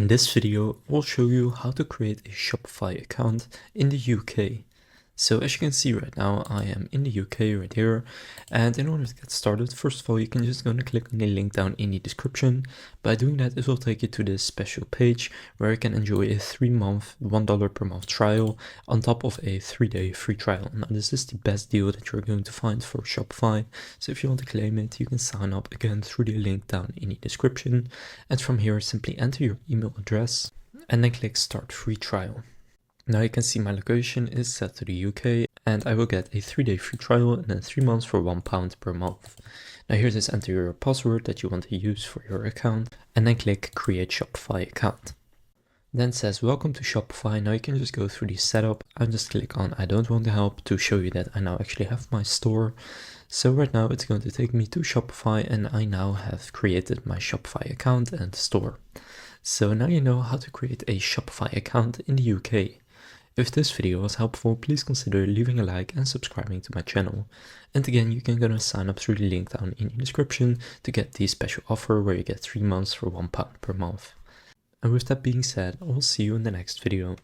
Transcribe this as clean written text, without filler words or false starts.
In this video, I'll show you how to create a Shopify account in the UK. So as you can see right now, I am in the UK right here. And in order to get started, first of all, you can just go and click on the link down in the description. By doing that, it will take you to this special page where you can enjoy a 3-month, $1 per month trial on top of a 3-day free trial. Now, this is the best deal that you're going to find for Shopify. So if you want to claim it, you can sign up again through the link down in the description. And from here, simply enter your email address and then click Start Free Trial. Now you can see my location is set to the UK and I will get a 3-day free trial and then 3 months for £1 per month. Now here just enter your password that you want to use for your account and then click Create Shopify Account. Then it says welcome to Shopify. Now you can just go through the setup and just click on I don't want the help to show you that I now actually have my store. So right now it's going to take me to Shopify and I now have created my Shopify account and store. So now you know how to create a Shopify account in the UK. If this video was helpful, please consider leaving a like and subscribing to my channel. And again, you can go and sign up through the link down in the description to get the special offer where you get 3 months for £1 per month. And with that being said, I will see you in the next video.